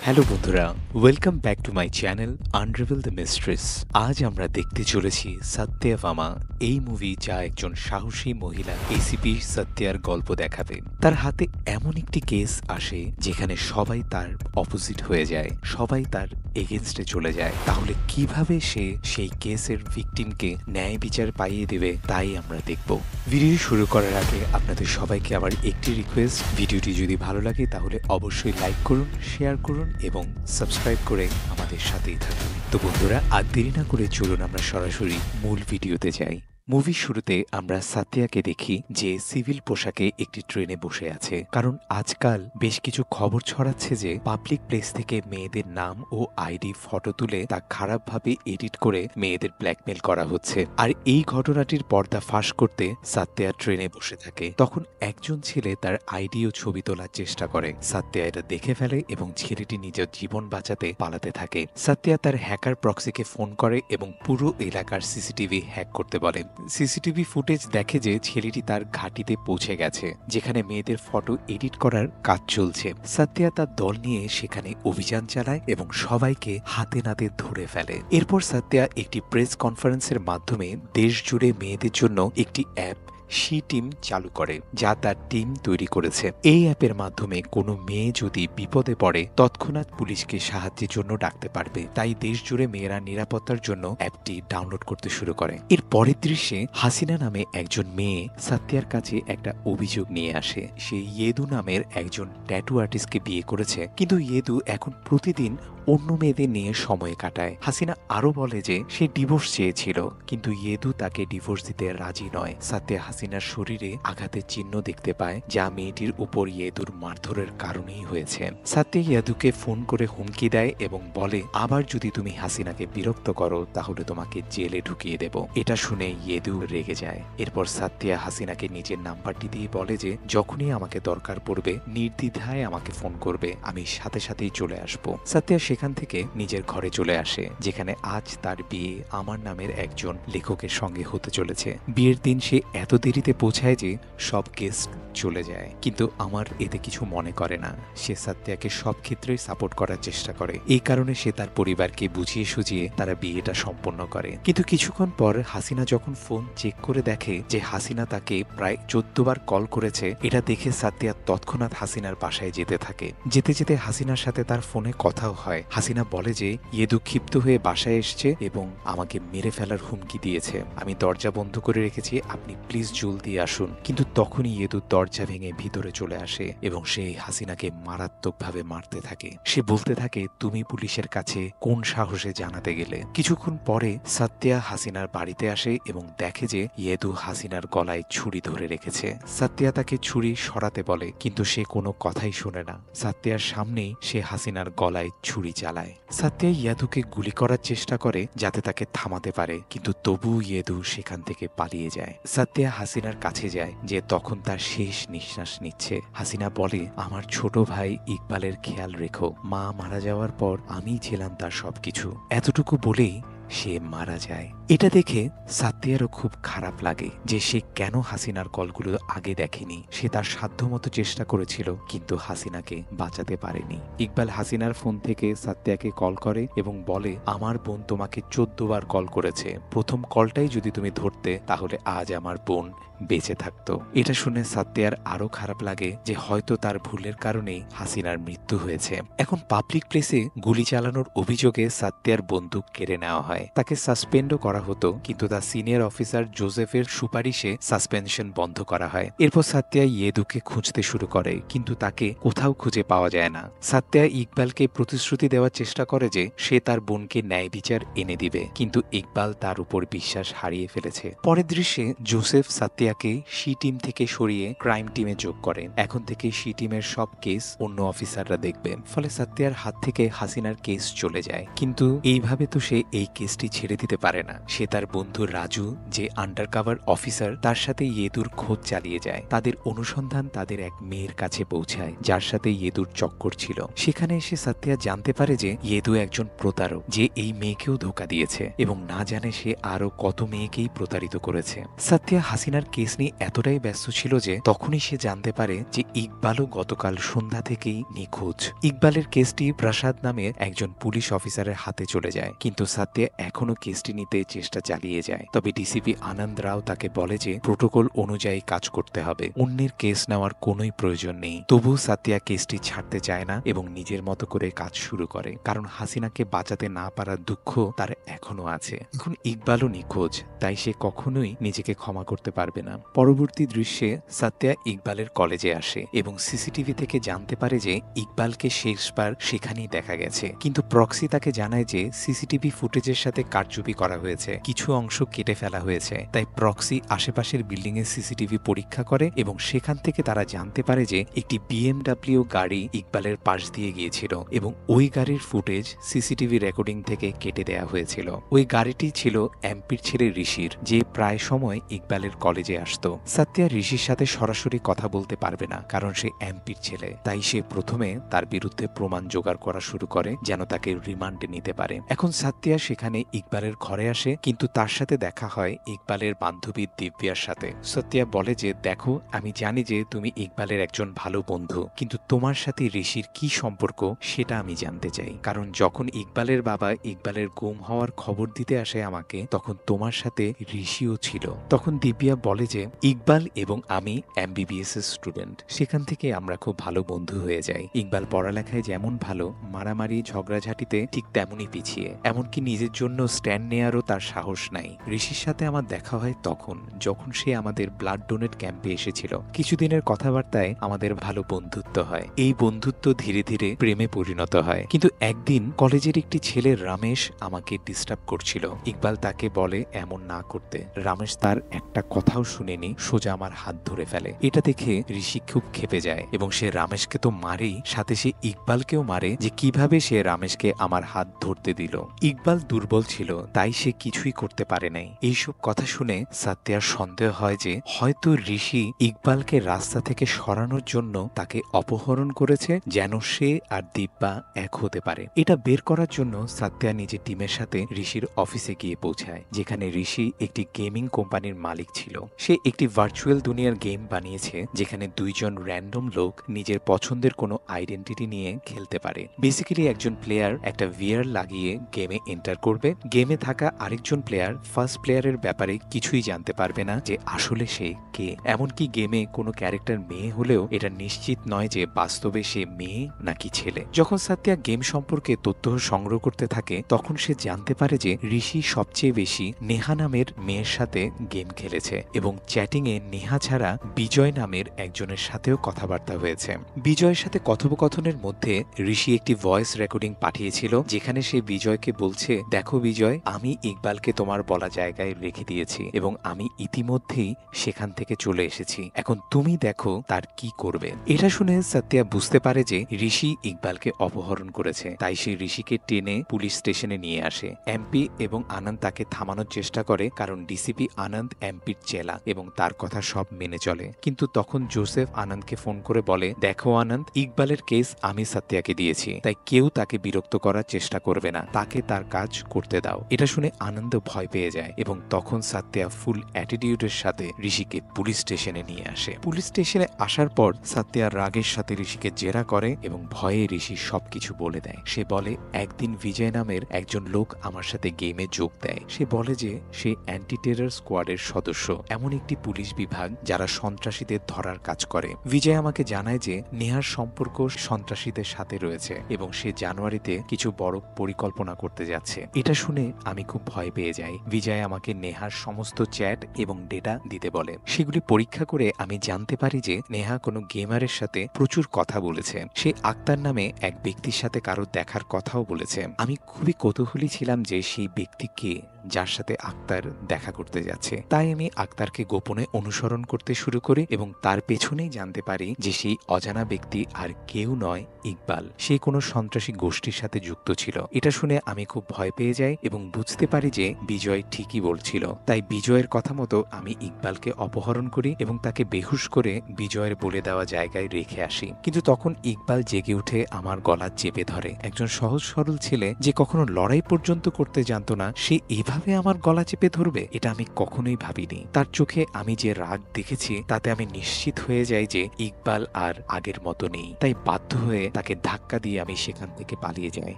Hello বন্ধুরা, welcome back to my channel unreveal the mistress. আজ আমরা দেখতে চলেছি সত্যভামা, এই মুভি যা একজন সাহসী মহিলা এসিপি সত্যার গল্প দেখাবে। তার হাতে এমন একটি কেস আসে যেখানে সবাই তার অপোজিট হয়ে যায়, সবাই তার এগেনস্টে চলে যায়। তাহলে কিভাবে সে সেই কেসের ভিকটিমকে ন্যায় বিচার পাইয়ে দেবে তাই আমরা দেখব। ভিডিও শুরু করার আগে আপনাদের সবাইকে আবার একটি রিকোয়েস্ট, ভিডিওটি যদি ভালো লাগে তাহলে অবশ্যই লাইক করুন, শেয়ার করুন এবং সাবস্ক্রাইব করে আমাদের সাথেই থাকুন। তো বন্ধুরা, আর দেরি না করে চলুন আমরা সরাসরি মূল ভিডিওতে যাই। মুভির শুরুতে আমরা সাতিয়াকে দেখি যে সিভিল পোশাকে একটি ট্রেনে বসে আছে, কারণ আজকাল বেশ কিছু খবর ছড়াচ্ছে যে পাবলিক প্লেস থেকে মেয়েদের নাম ও আইডি ফটো তুলে তা খারাপভাবে এডিট করে মেয়েদের ব্ল্যাকমেল করা হচ্ছে। আর এই ঘটনাটির পর্দা ফাঁস করতে সাতিয়া ট্রেনে বসে থাকে। তখন একজন ছেলে তার আইডি ও ছবি তোলার চেষ্টা করে। সাতিয়া এটা দেখে ফেলে এবং ছেলেটি নিজের জীবন বাঁচাতে পালাতে থাকে। সাতিয়া তার হ্যাকার প্রক্সিকে ফোন করে এবং পুরো এলাকার সিসিটিভি হ্যাক করতে বলে। সিসিটিভি ফুটেজ দেখে যে ছেলেটি তার ঘাঁটিতে পৌঁছে গেছে, যেখানে মেয়েদের ফটো এডিট করার কাজ চলছে। সাতিয়া তার দল নিয়ে সেখানে অভিযান চালায় এবং সবাইকে হাতে নাতে ধরে ফেলে। এরপর সাতিয়া একটি প্রেস কনফারেন্সের মাধ্যমে দেশ জুড়ে মেয়েদের জন্য একটি অ্যাপ শি টিম চালু করে, যা তার টিম তৈরি করেছে। এই অ্যাপের মাধ্যমে কোনো মেয়ে যদি বিপদে পড়ে তৎক্ষণাৎ পুলিশকে সাহায্যের জন্য ডাকতে পারবে। তাই দেশ জুড়ে মেয়েরা নিরাপত্তার জন্য অ্যাপটি ডাউনলোড করতে শুরু করে। এর পরের দৃশ্যে হাসিনা নামে একজন মেয়ে সাতিয়ার কাছে একটা অভিযোগ নিয়ে আসে। সে ইয়েদু নামের একজন ট্যাটু আর্টিস্টকে বিয়ে করেছে, কিন্তু ইয়েদু এখন প্রতিদিন অন্য মেয়েদের নিয়ে সময় কাটায়। হাসিনা আরো বলে যে সে ডিভোর্স চেয়েছিল, কিন্তু ইয়েদু তাকে ডিভোর্স দিতে রাজি নয়। সাতিয়া হাসিনার শরীরে আঘাতের চিহ্ন দেখতে পায়, যা মেয়েটির উপর ইয়েদুর মারধরের কারণেই হয়েছে। সাতিয়া ইয়েদুকে ফোন করে হুমকি দেয় এবং বলে, আবার যদি তুমি হাসিনাকে বিরক্ত করো তাহলে তোমাকে জেলে ঢুকিয়ে দেব। এটা শুনে ইয়েদু রেগে যায়। এরপর সাতিয়া হাসিনাকে নিজের নাম্বারটি দিয়ে বলে যে যখনই আমাকে দরকার পড়বে নির্দ্বিধায় আমাকে ফোন করবে, আমি সাথে সাথেই চলে আসবো। সাতিয়া সেখান থেকে নিজের ঘরে চলে আসে, যেখানে আজ তার বিয়ে আমার নামের একজন লেখকের সঙ্গে হতে চলেছে। বিয়ের দিন সে এত দেরিতে পৌঁছায় যে সব গেস্ট চলে যায়, কিন্তু আমার এতে কিছু মনে করে না। সে সাত্যাকে সব ক্ষেত্রেই সাপোর্ট করার চেষ্টা করে। এই কারণে সে তার পরিবারকে বুঝিয়ে সুঝিয়ে তারা বিয়েটা সম্পন্ন করে। কিন্তু কিছুক্ষণ পর হাসিনা যখন ফোন চেক করে দেখে যে হাসিনা তাকে প্রায় 14 বার কল করেছে, এটা দেখে সাতিয়া তৎক্ষণাৎ হাসিনার বাসায় যেতে থাকে। যেতে যেতে হাসিনার সাথে তার ফোনে কথাও হয়। হাসিনা বলে যে ইয়েদু ক্ষিপ্ত হয়ে বাসায় এসছে এবং আমাকে মেরে ফেলার হুমকি দিয়েছে। আমি দরজা বন্ধ করে রেখেছি, আপনি প্লিজ জলদি আসুন। কিন্তু তখনই ইয়েদু দরজা ভেঙে ভিতরে চলে আসে এবং সে হাসিনাকে মারাত্মকভাবে মারতে থাকে। সে বলতে থাকে, তুমি পুলিশের কাছে কোন সাহসে জানাতে গেলে? কিছুক্ষণ পরে সাতিয়া হাসিনার বাড়িতে আসে এবং দেখে যে ইয়েদু হাসিনার গলায় ছুরি ধরে রেখেছে। সাতিয়া তাকে ছুরি সরাতে বলে, কিন্তু সে কোনো কথাই শোনে না। সাতিয়ার সামনেই সে হাসিনার গলায় ছুরি চালায়। সাতিয়া ইয়েদুকে গুলি করার চেষ্টা করে যাতে তাকে থামাতে পারে, কিন্তু তবুও ইয়েদু সেখান থেকে পালিয়ে যায়। সাতিয়া হাসিনার কাছে যায় যে তখন তার শেষ নিঃশ্বাস নিচ্ছে। হাসিনা বলে, আমার ছোট ভাই ইকবালের খেয়াল রেখো, মা মারা যাওয়ার পর আমি ছিলাম তার সবকিছু। এতটুকু বলেই সে মারা যায়। এটা দেখে সাতিয়ারও খুব খারাপ লাগে যে সে কেন হাসিনার কলগুলো আগে দেখেনি। সে তার সাধ্যমতো চেষ্টা করেছিল, কিন্তু হাসিনাকে বাঁচাতে পারেনি। ইকবাল হাসিনার ফোন থেকে সাতিয়াকে কল করে এবং বলে, আমার বোন তোমাকে 14 বার কল করেছে, প্রথম কলটাই যদি তুমি ধরতে তাহলে আজ আমার বোন বেঁচে থাকতো। এটা শুনে সাতিয়ার আরো খারাপ লাগে যে হয়তো তার ভুলের কারণেই হাসিনার মৃত্যু হয়েছে। এখন পাবলিক প্লেসে গুলি চালানোর অভিযোগে সাতিয়ার বন্দুক কেড়ে নেওয়া হয়। তাকে সাসপেন্ডও করা হতো, কিন্তু তার সিনিয়র অফিসার জোসেফের সুপারিশে সাসপেনশন বন্ধ করা হয়। এরপর সাতিয়া ইয়েদুকে খুঁজতে শুরু করে, কিন্তু তাকে কোথাও খুঁজে পাওয়া যায় না। সাতিয়া ইকবালকে প্রতিশ্রুতি দেওয়ার চেষ্টা করে যে সে তার বোনকে ন্যায় বিচার এনে দিবে, কিন্তু ইকবাল তার উপর বিশ্বাস হারিয়ে ফেলেছে। পরের দৃশ্যে জোসেফ সাতিয়াকে শি টিম থেকে সরিয়ে ক্রাইম টিমে যোগ করেন। এখন থেকে শি টিমের সব কেস অন্য অফিসাররা দেখবে। ফলে সাতিয়ার হাত থেকে হাসিনার কেস চলে যায়। কিন্তু এইভাবে তো সে এই কেসটি ছেড়ে দিতে পারে না। সে তার বন্ধু রাজু, যে আন্ডারকভার অফিসার, তার সাথে ইয়েদুর খোঁজ চালিয়ে যায়। তাদের অনুসন্ধান তাদের এক মেয়ের কাছে পৌঁছায়, যার সাথে ইয়েদুর চক্কর ছিল। সেখানে এসে সাতিয়া জানতে পারে যে ইয়েদু একজন প্রতারক, যে এই মেয়েকেও ধোঁকা দিয়েছে এবং না জানে সে আরো কত মেয়েকেই প্রতারিত করেছে। সাতিয়া হাসিনার কেস নিয়ে এতটাই ব্যস্ত ছিল যে তখনই সে জানতে পারে যে ইকবালও গতকাল সন্ধ্যা থেকেই নিখোঁজ। ইকবালের কেসটি প্রসাদ নামে একজন পুলিশ অফিসারের হাতে চলে যায়, কিন্তু সাত্যা এখনো কেসটি নিতে চেষ্টা চালিয়ে যায়। তবে ডিসিপি আনন্দ রাও তাকে বলে যে প্রোটোকল অনুযায়ী কাজ করতে হবে, অন্যের কেস নেওয়ার কোনোই প্রয়োজন নেই। তবুও সাত্যা কেসটি ছাড়তে চায় না এবং নিজের মতো করে কাজ শুরু করে, কারণ হাসিনাকে বাঁচাতে না পারার দুঃখ তার এখনো আছে। এখন ইকবালও নিখোঁজ, তাই সে কখনোই নিজেকে ক্ষমা করতে পারবে না। পরবর্তী দৃশ্যে সাত্যা ইকবালের কলেজে আসে এবং সিসিটিভি থেকে জানতে পারে যে ইকবালকে শেষবার সেখানেই দেখা গেছে, কিন্তু প্রক্সি তাকে জানায় যে সিসিটিভি ফুটেজের সাথে কারচুপি করা হয়েছে, কিছু অংশ কেটে ফেলা হয়েছে। তাই প্রক্সি আশেপাশের বিল্ডিং এর সিসিটিভি পরীক্ষা করে এবং সেখান থেকে তারা জানতে পারে যে একটি বিএমডব্লিউ গাড়ি ইকবালের পাশ দিয়ে গিয়েছিল এবং ওই গাড়ির ফুটেজ সিসিটিভি রেকর্ডিং থেকে কেটে দেয়া হয়েছিল। ওই গাড়িটি ছিল এমপির ছেলে ঋষির, যে প্রায় সময় ইকবালের কলেজে আসতো। সাত্যা ঋষির সাথে সরাসরি কথা বলতে পারবে না, কারণ সে এমপির ছেলে। তাই সে প্রথমে তার বিরুদ্ধে প্রমাণ জোগাড় করা শুরু করে যেন তাকে রিমান্ডে নিতে পারে। এখন সাত্যা সেখানে ইকবালের ঘরে আসে, কিন্তু তার সাথে দেখা হয় ইকবালের বান্ধবী দিব্যার সাথে। সাত্যা বলে যে দেখো, আমি জানি যে তুমি ইকবালের একজন ভালো বন্ধু, কিন্তু তোমার সাথে ঋষির কি সম্পর্ক সেটা আমি জানতে চাই, কারণ যখন ইকবালের বাবা ইকবালের গুম হওয়ার খবর দিতে আসে আমাকে, তখন তোমার সাথে ঋষিও ছিল। তখন দিব্যা বলে যে ইকবাল এবং আমি এমবিবিএস এর স্টুডেন্ট, সেখান থেকে আমরা খুব ভালো বন্ধু হয়ে যাই। ইকবাল পড়ালেখায় যেমন ভালো, মারামারি ঝগড়াঝাটিতে ঠিক তেমনই পিছিয়ে, এমনকি নিজের জন্য স্ট্যান্ড নেয়ারও তার সাহস নাই। ঋষির সাথে আমার দেখা হয় তখন যখন সে আমাদের ব্লাড ডোনেট ক্যাম্পে এসেছিল। কিছুদিনের কথাবার্তায় আমাদের ভালো বন্ধুত্ব হয়, এই বন্ধুত্ব ধীরে ধীরে প্রেমে পরিণত হয়। কিন্তু একদিন কলেজের একটি ছেলে রমেশ আমাকে ডিস্টার্ব করছিল। ইকবাল তাকে বলে এমন না করতে। রমেশ তার একটা কথাও শুনেনি, সোজা আমার হাত ধরে ফেলে। এটা দেখে ঋষি খুব ক্ষেপে যায় এবং সে রমেশকে তো মারেই, সাথে সে ইকবালকেও মারে যে কিভাবে সে রমেশকে আমার হাত ধরতে দিল। ইকবাল দুর্বল ছিল, তাই সে কিছুই করতে পারে নাই। এইসব কথা শুনে সাত্যার সন্দেহ হয় যে হয়তো ঋষি ইকবালকে রাস্তা থেকে সরানোর জন্য তাকে অপহরণ করেছে, যেন সে আর দিব্যা এক হতে পারে। এটা বের করার জন্য সাত্যা নিজের টিমের সাথে ঋষির অফিসে গিয়ে পৌঁছায়, যেখানে ঋষি একটি গেমিং কোম্পানির মালিক ছিল। সে একটি ভার্চুয়াল দুনিয়ার গেম বানিয়েছে, যেখানে দুইজন র্যান্ডম লোক নিজের পছন্দের কোনো আইডেন্টিটি নিয়ে খেলতে পারে। বেসিক্যালি একজন প্লেয়ার একটা ভিআর লাগিয়ে গেমে এন্টার করবে, গেমে থাকা আরেকজন প্লেয়ার ফার্স্ট প্লেয়ারের ব্যাপারে কিছুই জানতে পারবে না যে আসলে সে কে। এমনকি গেমে কোনো ক্যারেক্টার মেয়ে হলেও এটা নিশ্চিত নয় যে বাস্তবে সে মেয়ে নাকি ছেলে। যখন সাত্যা গেম সম্পর্কে তথ্য সংগ্রহ করতে থাকে, তখন সে জানতে পারে যে ঋষি সবচেয়ে বেশি নেহা নামের মেয়ের সাথে গেম খেলেছে এবং চ্যাটিং এ নেহা ছাড়া বিজয় নামের একজনের সাথেও কথাবার্তা হয়েছে। বিজয়ের সাথে কথোপকথনের মধ্যে ঋষি একটি ভয়েস রেকর্ডিং পাঠিয়েছিল, যেখানে সে বিজয়কে বলছে, দেখো বিজয়, আমি ইকবালকে তোমার বলা জায়গায় রেখে দিয়েছি এবং আমি ইতিমধ্যেই সেখান থেকে চলে এসেছি, এখন তুমি দেখো তার কি করবে। এটা শুনে সাত্যা বুঝতে পারে যে ঋষি ইকবালকে অপহরণ করেছে, তাই সে ঋষিকে টেনে পুলিশ স্টেশনে নিয়ে আসে। এমপি এবং আনন্দ তাকে থামানোর চেষ্টা করে, কারণ ডিসিপি আনন্দ এমপির চেলা এবং তার কথা সব মেনে চলে। কিন্তু তখন জোসেফ আনন্দকে ফোন করে বলে, দেখো আনন্দ, ইকবালের কেস আমি সাত্যাকে দিয়েছি, তাই কেউ তাকে বিরক্ত করার চেষ্টা করবে না, তাকে তার কাজ করতে দাও। এটা শুনে আনন্দ ভয় পেয়ে যায় এবং তখন সাত্যা ফুল অ্যাটিটিউডের সাথে ঋষিকে পুলিশ স্টেশনে নিয়ে আসে। পুলিশ স্টেশনে আসার পর সাত্যা রাগের সাথে ঋষিকে জেরা করে এবং ভয়ে ঋষি সবকিছু বলে দেয়। সে বলে, একদিন বিজয় নামের একজন লোক আমার সাথে গেমে যোগ দেয়। সে বলে যে সে অ্যান্টি টেরর স্কোয়াডের সদস্য, এমন একটি পুলিশ বিভাগ যারা সন্ত্রাসীদের ধরার কাজ করে। বিজয় আমাকে জানায় যে নেহার সম্পর্ক সন্ত্রাসীদের সাথে রয়েছে এবং সে জানুয়ারিতে কিছু বড় পরিকল্পনা করতে যাচ্ছে। এটা শুনে আমি খুব ভয় পেয়ে যাই। বিজয় আমাকে নেহার সমস্ত চ্যাট এবং ডেটা দিতে বলে। সেগুলি পরীক্ষা করে আমি জানতে পারি যে নেহা কোনো গেমারের সাথে প্রচুর কথা বলেছে। সে আক্তার নামে এক ব্যক্তির সাথে কারো দেখার কথাও বলেছে। আমি খুবই কৌতূহলী ছিলাম যে সেই ব্যক্তি কে, যার সাথে আক্তার দেখা করতে যাচ্ছে। তাই আমি আক্তারকে গোপনে অনুসরণ করতে শুরু করি এবং তার পেছনেই জানতে পারি যে সেই অজানা ব্যক্তি আর কেউ নয়, ইকবাল। সে কোনো সন্ত্রাসী গোষ্ঠীর সাথে যুক্ত ছিল। এটা শুনে আমি খুব ভয় পেয়ে যাই এবং বুঝতে পারি যে বিজয় ঠিকই বলছিল। তাই বিজয়ের কথা মতো আমি ইকবালকে অপহরণ করি এবং তাকে বেহুশ করে বিজয়ের বলে দেওয়া জায়গায় রেখে আসি। কিন্তু তখন ইকবাল জেগে উঠে আমার গলা চেপে ধরে। একজন সহজ সরল ছেলে যে কখনো লড়াই পর্যন্ত করতে জানতো না, সে এভাবে আমার গলা চেপে ধরবে, এটা আমি কখনোই ভাবিনি। তার চোখে চোখে আমি যে রাগ দেখেছি তাতে আমি নিশ্চিত হয়ে যাই যে ইকবাল আর আগের মতো নেই। তাই বাধ্য হয়ে তাকে ধাক্কা দিয়ে আমি সেখান থেকে পালিয়ে যাই।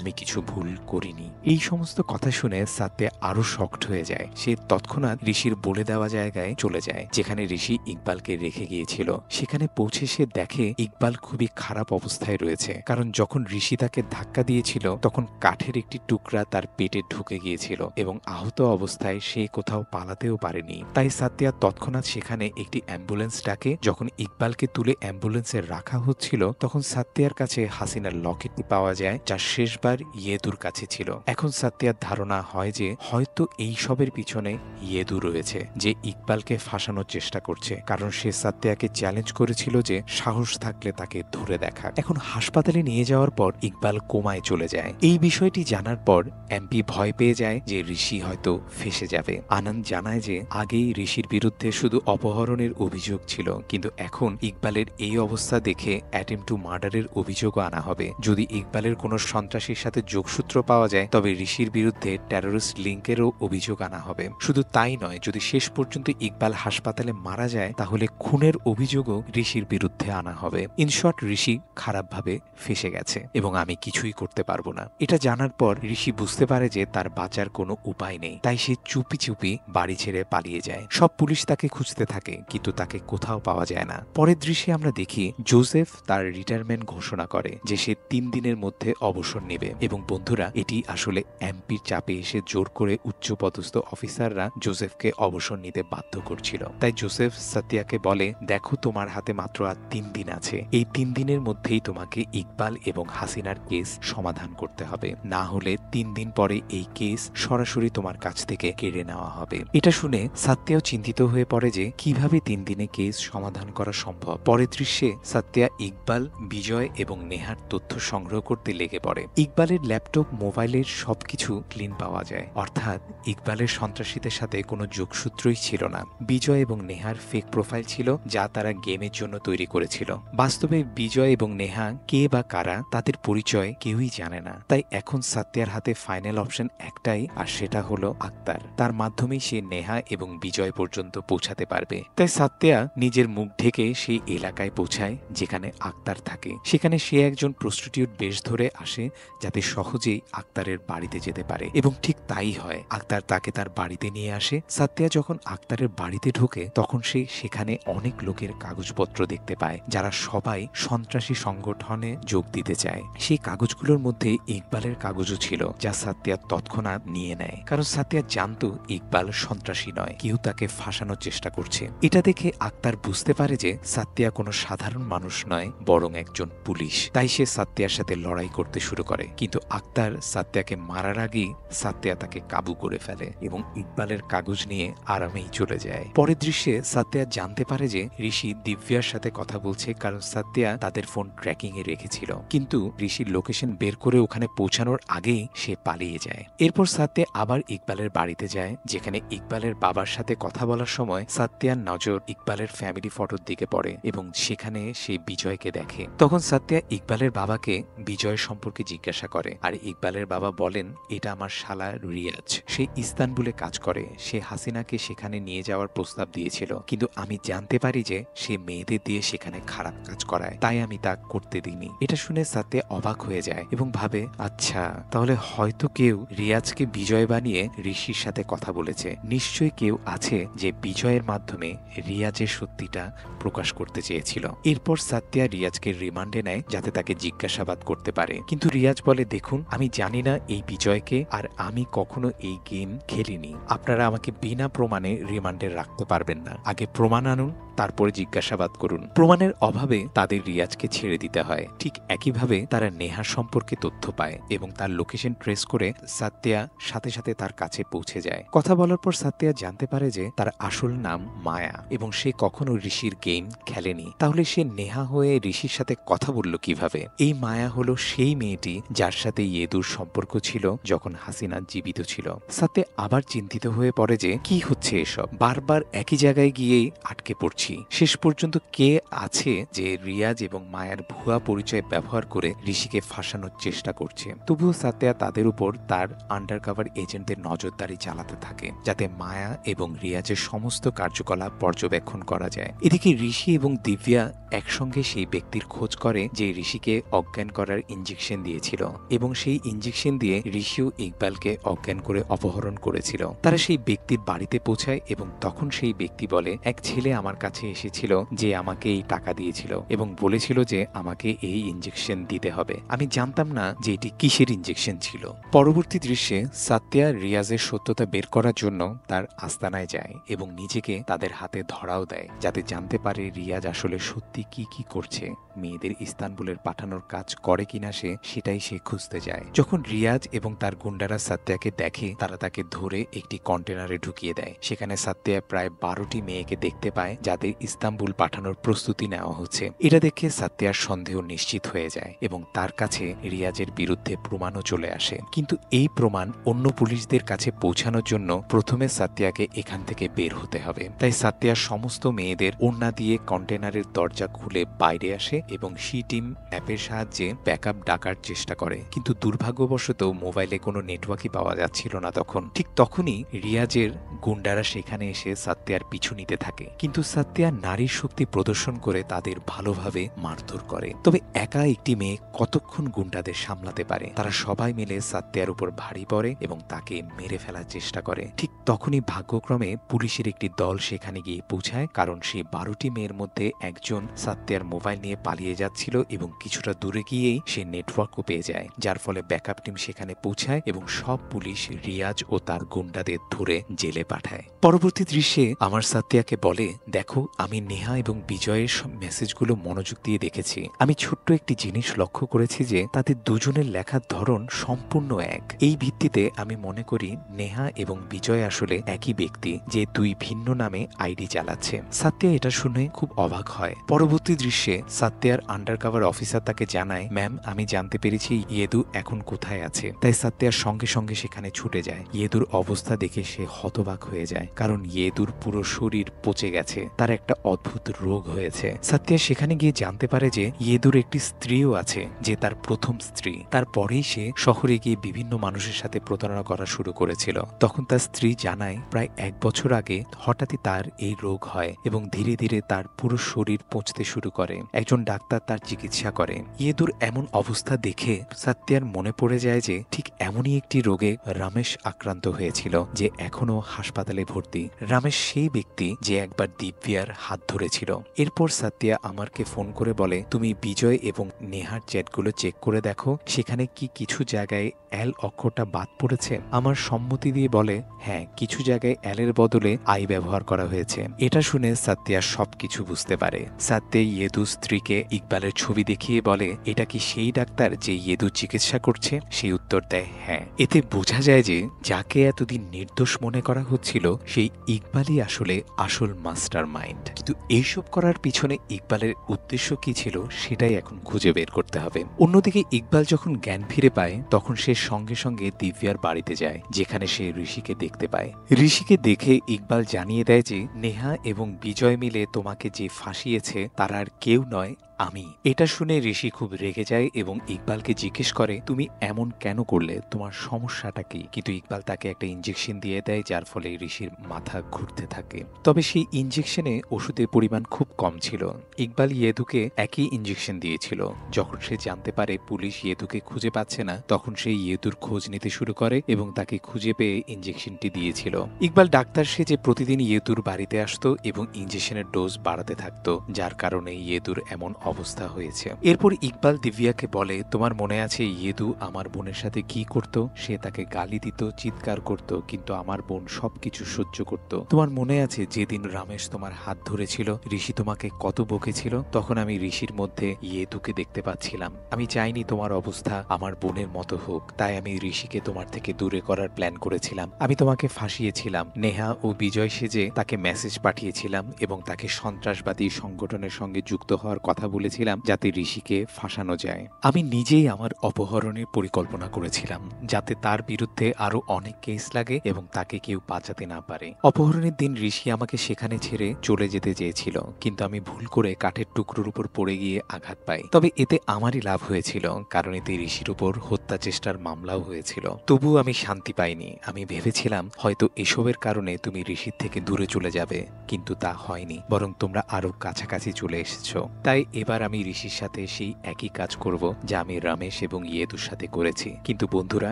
আমি কিছু ভুল করিনি। এই সমস্ত কথা শুনে সাত্য়া আরো শকড হয়ে যায়। সে তৎক্ষণাৎ ঋষির বলে দেওয়া জায়গায় চলে যায় যেখানে ঋষি ইকবালকে রেখে গিয়েছিল। সেখানে পৌঁছে সে দেখে ইকবাল খুবই খারাপ অবস্থায় রয়েছে, কারণ যখন ঋষি তাকে ধাক্কা দিয়েছিল তখন কাঠের একটি টুকরা তার পেটে ঢুকে গিয়েছিল এবং আহত অবস্থায় সে কোথাও পালাতেও পারেনি। তাই সাত্য়া তৎক্ষণাৎ সেখানে একটি অ্যাম্বুলেন্স ডাকে। যখন ইকবালকে তুলে অ্যাম্বুলেন্সে রাখা হচ্ছিল তখন সাত্যার কাছে হাসিনার লকেটটি পাওয়া যায়, যা শেষবার ইয়েদুর কাছে ছিল। এখন সাত্যার ধারণা হয় যে হয়তো এই সবের পিছনে ইয়েদু রয়েছে, যে ইকবালকে ফাঁসানোর চেষ্টা করছে, কারণ সে সাত্যাকে চ্যালেঞ্জ করেছিল যে সাহস থাকলে তাকে ধরে দেখা। এখন হাসপাতালে নিয়ে যাওয়ার পর ইকবাল কোমায় চলে যায়। এই বিষয়টি জানার পর এমপি ভয় পেয়ে যায় যে ঋষি হয়তো ফেঁসে যাবে। আনন্দ জানায় যে আগেই ঋষির বিরুদ্ধে শুধু অপহরণের অভিযোগ ছিল, কিন্তু এখন ইকবালের এই অবস্থা দেখে অ্যাটেম্প টু মার্ডারের অভিযোগও আনা হবে। যদি ইকবালের কোনো সন্ত্রাসীর সাথে যোগসূত্র পাওয়া যায় তবে ঋষির বিরুদ্ধে টেররিস্ট লিঙ্কেরও অভিযোগ আনা হবে। শুধু তাই নয়, যদি শেষ পর্যন্ত ইকবাল হাসপাতালে মারা যায় তাহলে খুনের অভিযোগও ঋষির বিরুদ্ধে আনা হবে। ইনশর্ট, ঋষি খারাপভাবে ফেঁসে গেছে এবং আমি কিছুই করতে পারবো না। এটা জানার পর ঋষি বুঝতে পারে যে তার বাঁচার কোনো উপায় নেই। তাই সে চুপি চুপি বাড়ি ছেড়ে পালিয়ে যায়। সব পুলিশ তাকে খুঁজতে থাকে কিন্তু তাকে কোথাও পাওয়া যায় না। পরের দৃশ্যে আমরা দেখি জোসেফ তার রিটায়ারমেন্ট ঘোষণা করে যে সে 3 দিনের মধ্যে অবসর নেবে। এবং বন্ধুরা, এটি আসলে এমপির চাপে এসে জোর করে উচ্চপদস্থ অফিসাররা জোসেফকে অবসর নিতে বাধ্য করছিল। তাই জোসেফ সাত্যাকে বলে, দেখো তোমার হাতে মাত্র আর 3 দিন আছে। এই 3 দিনের মধ্যেই তোমাকে ইকবাল এবং হাসিনার কেস সমাধান করতে হবে, না হলে 3 দিন পরে এই কেস সরাসরি তোমার কাছ থেকে কেড়ে নেওয়া হবে। এটা শুনে সাত্যাও চিন্তিত হয়ে পড়ে যে কিভাবে 3 দিনে কেস সমাধান করা সম্ভব। পরের দৃশ্যে সাত্যা ইকবাল, বিজয় এবং নেহার তথ্য সংগ্রহ করতে লেগে পড়ে। ইকবালের ল্যাপটপ, মোবাইলের সবকিছু ক্লিন পাওয়া যায়, অর্থাৎ ইকবালের সন্ত্রাসীদের সাথে কোনো যোগসূত্রই ছিল না। বিজয় এবং নেহার ফেক প্রোফাইল ছিল যা তারা গেমের জন্য তৈরি করেছিল। বাস্তবে বিজয় এবং নেহা কে বা কারা তাদের পরিচয় কেউই জানে না। তাই এখন সাত্যার হাতে ফাইনাল অপশন একটাই, আর সেটা হলো আক্তার। তার মাধ্যমেই সে নেহা এবং বিজয় পর্যন্ত পৌঁছাতে পারবে। তাই সাত্যা নিজের মুখ ঢেকে সেই এলাকায় পৌঁছায় যেখানে আক্তার থাকে। সেখানে সে একজন প্রস্টিটিউট বেশ ধরে আসে যাতে সহজেই আক্তারের বাড়িতে যেতে পারে, এবং ঠিক তাই হয়। আক্তার তাকে তার বাড়িতে নিয়ে আসে। সাত্যা যখন আক্তারের বাড়িতে ঢোকে তখন সে সেখানে অনেক লোকের কাগজপত্র দেখতে পায় যারা সবাই সন্ত্রাসী সংগঠনে যোগ দিতে চায়। সেই কাগজগুলোর মধ্যে ইকবালের কাগজও ছিল, যা সাত্যা তৎক্ষণাৎ নিয়ে নেয়, কারণ সাত্যা জানতো ইকবাল সন্ত্রাসী নয়, কেউ তাকে ফাঁসানোর চেষ্টা করছে। এটা দেখে আক্তার বুঝতে পারে যে সাত্যা কোনো সাধারণ মানুষ নয়, বরং একজন পুলিশ। তাই সে সাত্যার সাথে লড়াই করতে শুরু করে, কিন্তু আক্তার সাত্যাকে মারার আগেই সাত্যা তাকে কাবু করে ফেলে এবং ইকবালের কাগজ নিয়ে আরামেই চলে যায়। পরের দৃশ্যে সাত্যা জানতে পারে যে ঋষি দিব্যার সাথে কথা বলছে, কারণ সাত্যা তাদের ফোন ট্র্যাকিং এ রেখেছিল। কিন্তু ঋষির লোকেশন বের করে ওখানে পৌঁছানোর আগেই সে পালিয়ে যায়। এরপর সাত্যা আবার ইকবালের বাড়িতে যায়, যেখানে ইকবালের বাবার সাথে কথা বলার সময় সাত্যার নজর ইকবালের ফ্যামিলি ফটোর দিকে পড়ে এবং সেখানে সে বিজয়কে দেখে। তখন সাত্যা ইকবালের বাবাকে বিজয় সম্পর্কে জিজ্ঞাসা করে, আর ইকবালের বাবা বলেন, এটা আমার শালা রিয়াজ, সে ইস্তানবুলে কাজ করে। সে হাসিনাকে সেখানে নিয়ে যাওয়ার প্রস্তাব দিয়েছিল, কিন্তু আমি জানতে পারি যে সে মেয়েদের দিয়ে সেখানে খারাপ কাজ করায়, তাই আমি তা করতে দিইনি। এটা শুনে সাত্যা অবাক হয়ে যায় এবং ভাবে, আচ্ছা, তাহলে হয়তো কেউ রিয়াজকে বিজয় বানিয়ে ঋষির সাথে কথা বলেছে। নিশ্চয়ই কেউ আছে যে বিজয়ের মাধ্যমে রিয়াজের সত্যিটা প্রকাশ করতে চেয়েছিল। এরপর সাত্যা রিয়াজকে রিমান্ডে নেয় যাতে তাকে জিজ্ঞাসাবাদ করতে পারে, কিন্তু রিয়াজ বলে, দেখুন, আমি জানি না এই বিজয়কে, আর আমি কখনো এই গেম খেলিনি। আপনারা আমাকে বিনা প্রমাণে রিমান্ডে রাখতে পারবেন না। আগে প্রমাণ আনুন, তারপরে জিজ্ঞাসাবাদ করুন। প্রমাণের অভাবে তাদের রিয়াজকে ছেড়ে দিতে হয়। ঠিক একইভাবে তারা নেহার সম্পর্কে তথ্য পায় এবং তার লোকেশন ট্রেস করে সাত্যা সাথে সাথে তার কাছে পৌঁছে যায়। কথা বলার পর সাত্যা জানতে পারে যে তার আসল নাম মায়া এবং সে কখনো ঋষির গেম খেলেনি। তাহলে সে নেহা হয়ে ঋষির সাথে কথা বলল কিভাবে? এই মায়া হলো সেই মেয়েটি যার সাথে ইয়েদুর সম্পর্ক ছিল যখন হাসিনা জীবিত ছিল। সাত্যা আবার চিন্তিত হয়ে পড়ে যে কি হচ্ছে এসব, বারবার একই জায়গায় গিয়েই আটকে পড়ছি। ঋষি। শেষ পর্যন্ত কে আছে যে রিয়াজ এবং মায়ার ভুয়া পরিচয় ব্যবহার করে ঋষিকে ফাঁসানোর চেষ্টা করছে। তবুও সাতিয়া তাদের উপর তার আন্ডারকভার এজেন্টদের নজরদারি চালাতে থাকে, যাতে মায়া এবং রিয়াজের সমস্ত কার্যকলাপ পর্যবেক্ষণ করা যায়। এদিকে ঋষি এবং দিব্যা একসঙ্গে সেই ব্যক্তির খোঁজ করে যে ঋষিকে অজ্ঞান করার ইঞ্জেকশন দিয়েছিল, এবং সেই ইঞ্জেকশন দিয়ে ঋষিও ইকবালকে অজ্ঞান করে অপহরণ করেছিল। তারা সেই ব্যক্তির বাড়িতে পৌঁছায় এবং তখন সেই ব্যক্তি বলে, এক ছেলে আমার কাছে এসেছিল যে আমাকে এই টাকা দিয়েছিল এবং বলেছিল যে আমাকে এই ইঞ্জেকশন দিতে হবে। আমি জানতাম না যে এটি কিসের ইঞ্জেকশন ছিল। পরবর্তী দৃশ্যে সাতিয়া রিয়াজের সত্যতা বের করার জন্য তার আস্তানায় যায় এবং নিজেকে তাদের হাতে ধরাও দেয়, যাতে জানতে পারে রিয়াজ আসলে সত্যি কি করছে। মেয়েদের ইস্তানবুলের পাঠানোর কাজ করে কিনা সেটাই সে খুঁজতে যায়। যখন রিয়াজ এবং তার গুন্ডারা সাত্যাকে দেখে, তারা তাকে ধরে একটি কন্টেনারে ঢুকিয়ে দেয়। সেখানে সাত্য়া প্রায় 12টি মেয়েকে দেখতে পায় যাদের ইস্তানবুল পাঠানোর প্রস্তুতি নেওয়া হচ্ছে। এটা দেখে সাত্যার সন্দেহ নিশ্চিত হয়ে যায় এবং তার কাছে রিয়াজের বিরুদ্ধে প্রমাণও চলে আসে। কিন্তু এই প্রমাণ অন্য পুলিশদের কাছে পৌঁছানোর জন্য প্রথমে সাত্যাকে এখান থেকে বের হতে হবে। তাই সাত্যার সমস্ত মেয়েদের ওড়না দিয়ে কন্টেনারের দরজা খুলে বাইরে আসে এবং সি টিম অ্যাপের সাহায্যে ব্যাকআপ ডাকার চেষ্টা করে। কিন্তু দুর্ভাগ্যবশত মোবাইলে কোনো নেটওয়ার্কই পাওয়া যাচ্ছিল না তখন। ঠিক তখনই রিয়াজের গুন্ডারা সেখানে এসে সাত্যার পিছু নিতে থাকে, কিন্তু সাত্য়া নারীর শক্তি প্রদর্শন করে তাদের ভালোভাবে মারধর করে। তবে একা একটি মেয়ে কতক্ষণ গুন্ডাদের সামলাতে পারে? তারা সবাই মিলে সাত্যার উপর ভারী পড়ে এবং তাকে মেরে ফেলার চেষ্টা করে। ঠিক তখনই ভাগ্যক্রমে পুলিশের একটি দল সেখানে গিয়ে পৌঁছায়, কারণ সেই 12টি মেয়ের মধ্যে একজন সাত্যার মোবাইল নিয়ে পালিয়ে যাচ্ছিল এবং কিছুটা দূরে গিয়েই সে নেটওয়ার্কও পেয়ে যায়, যার ফলে ব্যাকআপ টিম সেখানে পৌঁছায় এবং সব পুলিশ রিয়াজ ও তার গুন্ডাদের ধরে জেলে পাঠায়। পরবর্তী দৃশ্যে আমার সাত্যাকে বলে, দেখো, আমি নেহা এবং বিজয়ের মেসেজগুলো মনোযোগ দিয়ে দেখেছি। আমি ছোট্ট একটি জিনিস লক্ষ্য করেছি যে তাদের দুজনের লেখার ধরন সম্পূর্ণ এক। এই ভিত্তিতে আমি মনে করি নেহা এবং বিজয় আসলে একই ব্যক্তি, যে দুই ভিন্ন নামে আইডি চালাচ্ছে। সাত্য়া এটা শুনে খুব অবাক হয়। পরবর্তী দৃশ্যে সাত্যার আন্ডারকভার অফিসার তাকে জানায়, ম্যাম, আমি জানতে পেরেছি ইয়েদু এখন কোথায় আছে। তাই সাত্যার সঙ্গে সঙ্গে সেখানে ছুটে যায়। ইয়েদুর অবস্থা দেখে সে হতবাক হয়ে যায়, কারণ ইয়েদুর পুরো শরীর পচে গেছে, তার একটা অদ্ভুত রোগ হয়েছে। সাত্য়া সেখানে গিয়ে জানতে পারে যে ইয়েদুর একটি স্ত্রীও আছে, যে তার প্রথম স্ত্রী। তারপরেই সে শহরে গিয়ে বিভিন্ন মানুষের সাথে প্রতারণা করা শুরু করেছিল। তখন তার স্ত্রী জানায়, প্রায় 1 বছর আগে হঠাৎই তার এই রোগ হয় এবং ধীরে ধীরে তার পুরো শরীর পচতে শুরু করে। একজন ডাক্তার তার চিকিৎসা করে। ইয়েদুর এমন অবস্থা দেখে সাত্যার মনে পড়ে যায় যে ঠিক এমনই একটি রোগে রমেশ আক্রান্ত হয়েছিল, যে এখনো হাসপাতালে ভর্তি। রমেশ সেই ব্যক্তি যে একবার দিব্যার হাত ধরেছিল। এরপর সাত্য়া আমারকে ফোন করে বলে, তুমি বিজয় এবং নেহার চ্যাটগুলো চেক করে দেখো, সেখানে কি কিছু জায়গায় এল অক্ষরটা বাদ পড়েছে। আমার সম্মতি দিয়ে বলে, হ্যাঁ, কিছু জায়গায় এলের বদলে আই ব্যবহার করা হয়েছে। এটা শুনে সাত্য়া সবকিছু বুঝতে পারে। সাত্য়া ইয়েদু স্ত্রীকে ইকবালের ছবি দেখিয়ে বলে, এটা কি সেই ডাক্তার যে ইয়েদু চিকিৎসা করছে? সেই উত্তর দেয়, হ্যাঁ। এতে বোঝা যায় যে যাকে এতদিন নির্দোষ মনে করা হচ্ছিল, সেই ইকবালই আসলে আসল মাস্টার মাইন্ড। কিন্তু এইসব করার পিছনে ইকবালের উদ্দেশ্য কি ছিল, সেটাই এখন খুঁজে বের করতে হবে। অন্যদিকে ইকবাল যখন জ্ঞান ফিরে পায়, তখন সে সঙ্গে সঙ্গে দিব্যার বাড়িতে যায়, যেখানে সে ঋষিকে দেখতে পায়। ঋষিকে দেখে ইকবাল জানিয়ে দেয় যে নেহা এবং বিজয় মিলে তোমাকে যে ফাঁসিয়েছে তারা আর কেউ নয়, আমি। এটা শুনে ঋষি খুব রেগে যায় এবং ইকবালকে জিজ্ঞেস করে, তুমি এমন কেন করলে, তোমার সমস্যাটা কি? কিন্তু ইকবাল তাকে একটা ইঞ্জেকশন দিয়ে দেয়, যার ফলে ঋষির মাথা ঘুরতে থাকে। তবে সেই ইঞ্জেকশনে ওষুধের পরিমাণ খুব কম ছিল। ইকবাল ইয়েদুকে একই ইঞ্জেকশন দিয়েছিল। যখন সে জানতে পারে পুলিশ ইয়েদুকে খুঁজে পাচ্ছে না, তখন সে ইয়েদুর খোঁজ নিতে শুরু করে এবং তাকে খুঁজে পেয়ে ইঞ্জেকশনটি দিয়েছিল। ইকবাল ডাক্তার সেজে প্রতিদিন ইয়েদুর বাড়িতে আসতো এবং ইঞ্জেকশনের ডোজ বাড়াতে থাকতো, যার কারণে ইয়েদুর এমন অবস্থা হয়েছে। এরপর ইকবাল দিব্যাকে বলে, তোমার মনে আছে ইয়েদু আমার বোনের সাথে কি করত? সে তাকে গালি দিত, চিৎকার করত, কিন্তু আমার বোন সবকিছু সহ্য করত। তোমার মনে আছে যেদিন রমেশ তোমার হাত ধরেছিল, ঋষি তোমাকে কত বকেছিল? তখন আমি ঋষির মধ্যে ইয়েদুকে দেখতে পাচ্ছিলাম। আমি চাইনি তোমার অবস্থা আমার বোনের মতো হোক, তাই আমি ঋষিকে তোমার থেকে দূরে করার প্ল্যান করেছিলাম। আমি তোমাকে ফাঁসিয়েছিলাম, নেহা ও বিজয় সেজে তাকে মেসেজ পাঠিয়েছিলাম এবং তাকে সন্ত্রাসবাদী সংগঠনের সঙ্গে যুক্ত হওয়ার কথা বলে বলেছিলাম যাতে ঋষিকে ফাঁসানো যায়। আমি নিজেই আমার অপহরণের পরিকল্পনা করেছিলাম যাতে তার বিরুদ্ধে আরো অনেক কেস লাগে এবং তাকে কেউ বাঁচাতে না পারে। অপহরণের দিন ঋষি আমাকে সেখানে ছেড়ে চলে যেতে চেয়েছিল, কিন্তু আমি ভুল করে কাঠের টুকরোর উপর পড়ে গিয়ে আঘাত পাই। তবে এতে আমারই লাভ হয়েছিল, কারণ এতে ঋষির উপর হত্যা চেষ্টার মামলাও হয়েছিল। তবুও আমি শান্তি পাইনি। আমি ভেবেছিলাম হয়তো এসবের কারণে তুমি ঋষির থেকে দূরে চলে যাবে, কিন্তু তা হয়নি, বরং তোমরা আরো কাছাকাছি চলে এসেছো। তাই এবার আমি ঋষির সাথে সেই একই কাজ করব যা আমি রমেশ এবং ইয়েদুর সাথে করেছি। কিন্তু বন্ধুরা,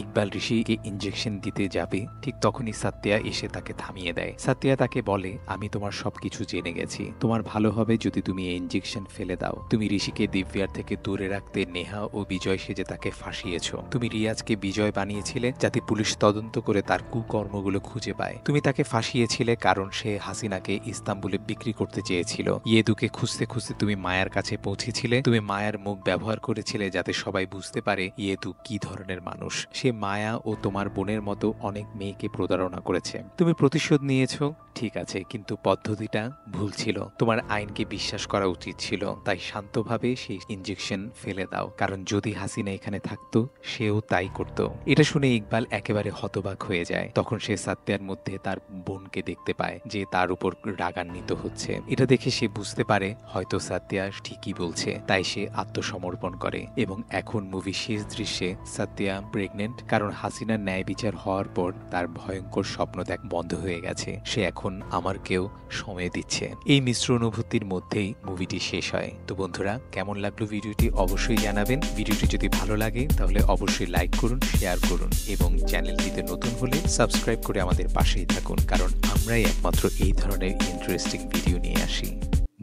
ইকবাল ঋষিকে ইনজেকশন দিতে যাবে, ঠিক তখনই সাত্যা এসে তাকে থামিয়ে দেয়। সাত্যা তাকে বলে, আমি তোমার সবকিছু জেনে গেছি, তোমার ভালো হবে যদি তুমি এই ইনজেকশন ফেলে দাও। তুমি ঋষিকে দিব্যার থেকে দূরে রাখতে নেহা ও বিজয় সেজে তাকে ফাঁসিয়েছ। তুমি রিয়াজকে বিজয় বানিয়েছিলে যাতে পুলিশ তদন্ত করে তার কুকর্মগুলো খুঁজে পায়। তুমি তাকে ফাঁসিয়েছিলে কারণ সে হাসিনাকে ইস্তাম্বুলে বিক্রি করতে চেয়েছিল। ইয়েদুকে খুঁজতে খুঁজতে তুমি মায়ার কাছে পৌঁছেছিলে। তুমি মায়ার মুখ ব্যবহার করেছিলে যাতে সবাই বুঝতে পারে ইয়েদু কি ধরনের মানুষ। সে মায়া ও তোমার বোনের মতো অনেক মেয়েকে প্রতারণা করেছে। তুমি প্রতিশোধ নিয়েছো, ঠিক আছে, কিন্তু পদ্ধতিটা ভুল ছিল। তোমার আইনকে বিশ্বাস করা উচিত ছিল। তাই শান্তভাবে সেই ইনজেকশন ফেলে দাও, কারণ যদি হাসিনা এখানে থাকতো সেও তাই করত। এটা শুনে ইকবাল একেবারে হতবাক হয়ে যায়। তখন সে সাত্যার মধ্যে তার বোনকে দেখতে পায় যে তার উপর রাগান্বিত হচ্ছে। এটা দেখে সে বুঝতে পারে হয়তো সাত্যা ঠিকই বলছে, তাই সে আত্মসমর্পণ করে। এবং এখন মুভি শেষ দৃশ্যে সাত্যা প্রেগনেন্ট, কারণ হাসিনার ন্যায় বিচার হওয়ার পর তার ভয়ঙ্কর স্বপ্ন দেখ বন্ধ হয়ে গেছে। সে এখন আমারকেও সময় দিচ্ছে। এই মিশ্র অনুভূতির মধ্যেই মুভিটি শেষ হয়। তো বন্ধুরা, কেমন লাগলো ভিডিওটি অবশ্যই জানাবেন। ভিডিওটি যদি ভালো লাগে তাহলে অবশ্যই লাইক করুন, শেয়ার করুন এবং চ্যানেলটিতে নতুন হলে সাবস্ক্রাইব করে আমাদের পাশেই থাকুন, কারণ আমরাই একমাত্র এই ধরনের ইন্টারেস্টিং ভিডিও নিয়ে আসি।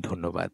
ধন্যবাদ।